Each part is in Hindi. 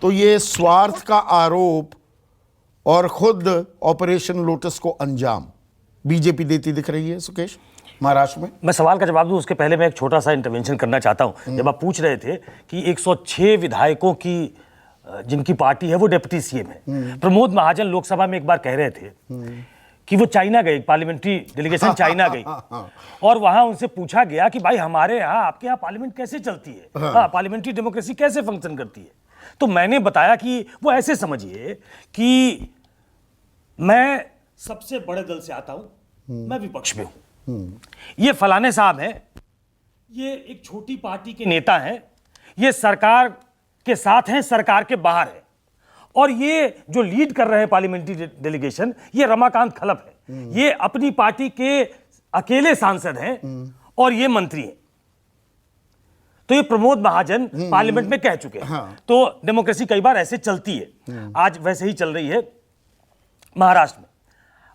तो ये स्वार्थ का आरोप और खुद ऑपरेशन लोटस को अंजाम बीजेपी देती दिख रही है सुकेश महाराष्ट्र में। मैं सवाल का जवाब दूं उसके पहले मैं एक छोटा सा इंटरवेंशन करना चाहता हूं। जब आप पूछ रहे थे कि 106 विधायकों की जिनकी पार्टी है वो डिप्टी सीएम है, प्रमोद महाजन लोकसभा में एक बार कह रहे थे कि वो चाइना गए, पार्लियामेंट्री डेलीगेशन चाइना गई और वहां उनसे पूछा गया कि भाई हमारे यहाँ आपके यहाँ पार्लियामेंट कैसे चलती है, पार्लियामेंट्री डेमोक्रेसी कैसे फंक्शन करती है। तो मैंने बताया कि वो ऐसे समझिए कि मैं सबसे बड़े दल से आता हूं, मैं विपक्ष में हूं, ये फलाने साहब हैं, ये एक छोटी पार्टी के नेता हैं, ये सरकार के साथ हैं, सरकार के बाहर है, और ये जो लीड कर रहे हैं पार्लियामेंट्री डेलीगेशन ये रमाकांत खलप है, ये अपनी पार्टी के अकेले सांसद हैं और ये मंत्री हैं। तो ये प्रमोद महाजन पार्लियामेंट में कह चुके हैं। तो डेमोक्रेसी कई बार ऐसे चलती है, आज वैसे ही चल रही है महाराष्ट्र में।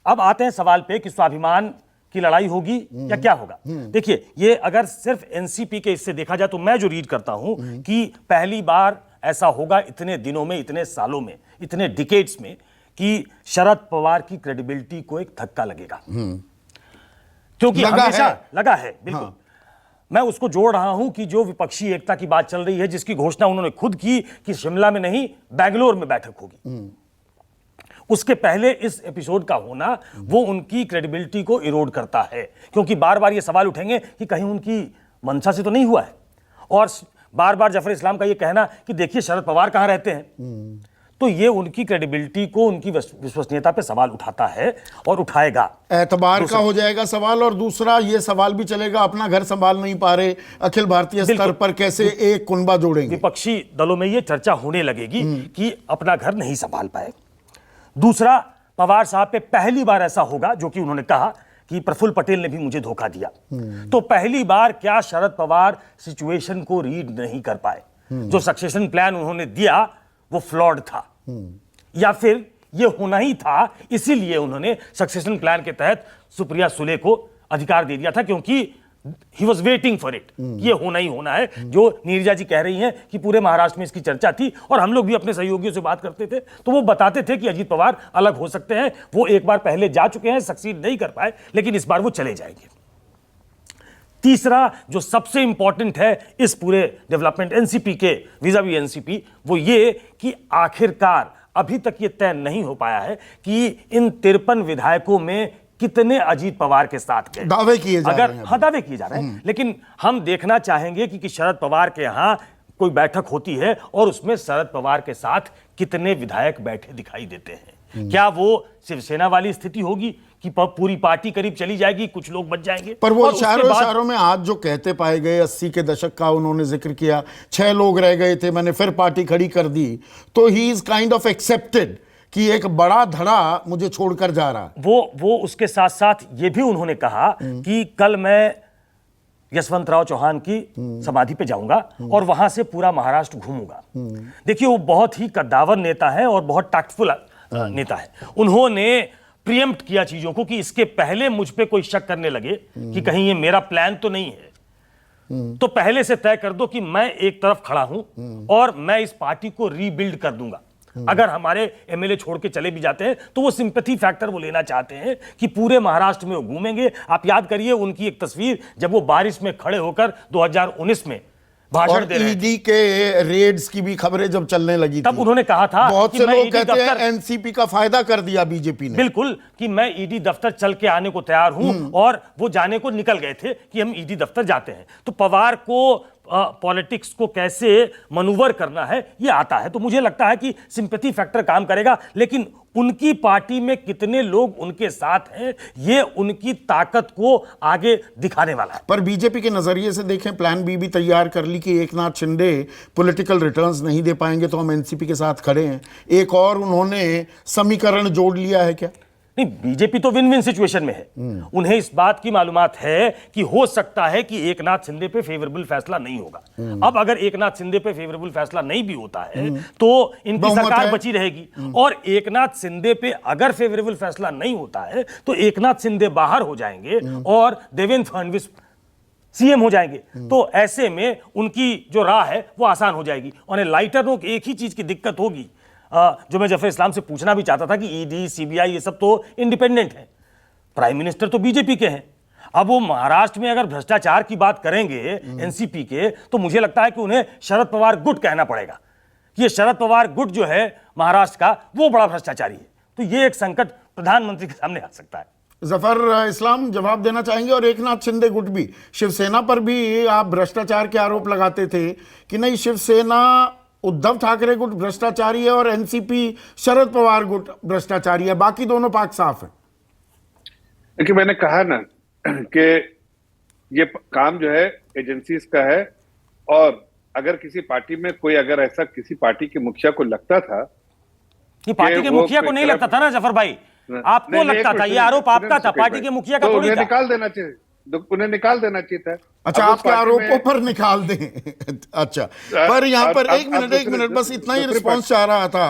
अब आते हैं सवाल पे कि स्वाभिमान की लड़ाई होगी या क्या होगा। देखिए, ये अगर सिर्फ एनसीपी के इससे देखा जाए तो मैं जो रीड करता हूं कि पहली बार ऐसा होगा इतने दिनों में, इतने सालों में, इतने डिकेड्स में कि शरद पवार की क्रेडिबिलिटी को एक धक्का लगेगा, क्योंकि हमेशा लगा है। बिल्कुल मैं उसको जोड़ रहा हूं कि जो विपक्षी एकता की बात चल रही है, जिसकी घोषणा उन्होंने खुद की कि शिमला में नहीं बेंगलोर में बैठक होगी, उसके पहले इस एपिसोड का होना वो उनकी क्रेडिबिलिटी को इरोड करता है, क्योंकि बार बार ये सवाल उठेंगे कि कहीं उनकी मंशा से तो नहीं हुआ है, और बार बार जफर इस्लाम का ये कहना कि देखिए शरद पवार कहां रहते हैं, तो ये उनकी क्रेडिबिलिटी को, उनकी विश्वसनीयता पे सवाल उठाता है और उठाएगा। एतबार का हो जाएगा सवाल, और दूसरा ये सवाल भी चलेगा अपना घर संभाल नहीं पा रहे, अखिल भारतीय स्तर पर कैसे एक कुनबा जोड़ेंगे। विपक्षी दलों में ये चर्चा होने लगेगी कि अपना घर नहीं संभाल पाए। दूसरा, पवार साहब पे पहली बार ऐसा होगा जो कि उन्होंने कहा कि प्रफुल्ल पटेल ने भी मुझे धोखा दिया, तो पहली बार क्या शरद पवार सिचुएशन को रीड नहीं कर पाए, जो सक्सेशन प्लान उन्होंने दिया वो फ्लॉड था, या फिर ये होना ही था इसीलिए उन्होंने सक्सेशन प्लान के तहत सुप्रिया सुले को अधिकार दे दिया था, क्योंकि he was waiting for it, ये होना ही होना है। जो नीरजा जी कह रही हैं कि पूरे महाराष्ट्र में इसकी चर्चा थी, और हम लोग भी अपने सहयोगियों से बात करते थे तो वो बताते थे कि अजीत पवार अलग हो सकते हैं, वो एक बार पहले जा चुके हैं, सक्सीड नहीं कर पाए, लेकिन इस बार वो चले जाएंगे। तीसरा जो सबसे इंपॉर्टेंट है इस पूरे डेवलपमेंट एनसीपी के विज़ावी एनसीपी, वो ये कि आखिरकार अभी तक ये तय नहीं हो पाया है कि इन 53 विधायकों में कितने अजीत पवार के साथ गए। दावे किए जा रहे हैं, दावे किए जा रहे हैं, लेकिन हम देखना चाहेंगे कि शरद पवार के यहां कोई बैठक होती है और उसमें शरद पवार के साथ कितने विधायक बैठे दिखाई देते हैं। क्या वो शिवसेना वाली स्थिति होगी कि पूरी पार्टी करीब चली जाएगी, कुछ लोग बच जाएंगे, पर वो इशारों में आज जो कहते पाए गए 80 के दशक का उन्होंने जिक्र किया, 6 लोग रह गए थे, मैंने फिर पार्टी खड़ी कर दी, तो he is kind of accepted कि एक बड़ा धड़ा मुझे छोड़कर जा रहा। वो उसके साथ साथ ये भी उन्होंने कहा कि कल मैं यशवंतराव चौहान की समाधि पे जाऊंगा और वहां से पूरा महाराष्ट्र घूमूंगा। देखिए, वो बहुत ही कद्दावर नेता है और बहुत टैक्टफुल नेता है। उन्होंने प्रीएम्प्ट किया चीजों को कि इसके पहले मुझ पे कोई शक करने लगे कि कहीं ये मेरा प्लान तो नहीं है, तो पहले से तय कर दो कि मैं एक तरफ खड़ा हूं और मैं इस पार्टी को रीबिल्ड कर दूंगा। अगर हमारे एमएलए छोड़ के चले भी जाते हैं तो वो सिंपैथी फैक्टर वो लेना चाहते हैं कि पूरे महाराष्ट्र में वो घूमेंगे। आप याद करिए उनकी एक तस्वीर, जब वो बारिश में खड़े होकर 2019 में भाषण दे रहे थे, ईडी के रेड्स की भी खबरें जब चलने लगी तब उन्होंने कहा था बहुत से लोग कहते हैं एनसीपी का फायदा कर दिया बीजेपी ने। बिल्कुल, कि मैं ईडी दफ्तर चल के आने को तैयार हूं, और वो जाने को निकल गए थे कि हम ईडी दफ्तर जाते हैं। तो पवार को पॉलिटिक्स को कैसे मनूवर करना है ये आता है, तो मुझे लगता है कि सिंपैथी फैक्टर काम करेगा, लेकिन उनकी पार्टी में कितने लोग उनके साथ हैं ये उनकी ताकत को आगे दिखाने वाला है। पर बीजेपी के नजरिए से देखें, प्लान बी भी तैयार कर ली कि एकनाथ शिंदे पॉलिटिकल रिटर्न्स नहीं दे पाएंगे तो हम एनसीपी के साथ खड़े हैं। एक और उन्होंने समीकरण जोड़ लिया है क्या? नहीं, बीजेपी तो विन विन सिचुएशन में है। उन्हें इस बात की मालूमात है कि हो सकता है कि एकनाथ शिंदे पे फेवरेबल फैसला नहीं होगा। अब अगर एकनाथ शिंदे पे फेवरेबल फैसला नहीं भी होता है तो इनकी सरकार बची रहेगी, और एकनाथ शिंदे पे अगर फेवरेबल फैसला नहीं होता है तो एकनाथ शिंदे बाहर हो जाएंगे और देवेंद्र फडणवीस सीएम हो जाएंगे, तो ऐसे में उनकी जो राह है वो आसान हो जाएगी। और लाइटरों की एक ही चीज की दिक्कत होगी, जो मैं जफर इस्लाम से पूछना भी चाहता था कि ईडी, सीबीआई ये सब तो इंडिपेंडेंट है, प्राइम मिनिस्टर तो बीजेपी के हैं। अब वो महाराष्ट्र में अगर भ्रष्टाचार की बात करेंगे एनसीपी के, तो मुझे लगता है कि उन्हें शरद पवार गुट कहना पड़ेगा कि ये शरद पवार गुट जो है महाराष्ट्र का, वो बड़ा भ्रष्टाचारी है। तो ये एक संकट प्रधानमंत्री के सामने आ सकता है। जफर इस्लाम जवाब देना चाहेंगे। और एकनाथ शिंदे गुट भी, शिवसेना पर भी आप भ्रष्टाचार के आरोप लगाते थे कि नहीं, शिवसेना उद्धव ठाकरे गुट भ्रष्टाचारी है और एनसीपी शरद पवार गुट भ्रष्टाचारी है, बाकी दोनों पाक साफ है। देखिए, मैंने कहा ना कि ये काम जो है एजेंसीज का है, और अगर किसी पार्टी में कोई, अगर ऐसा किसी पार्टी के मुखिया को लगता था, ये पार्टी के मुखिया को नहीं लगता था ना जफर भाई, आपको लगता था, ये आरोप आपका था, पार्टी के मुखिया का थोड़ी था। निकाल देना चाहिए, उन्हें निकाल देना चाहिए था। अच्छा, आपके आरोपों पर निकाल दें। अच्छा, पर यहाँ पर एक मिनट बस इतना ही रिस्पॉन्स चाह रहा था।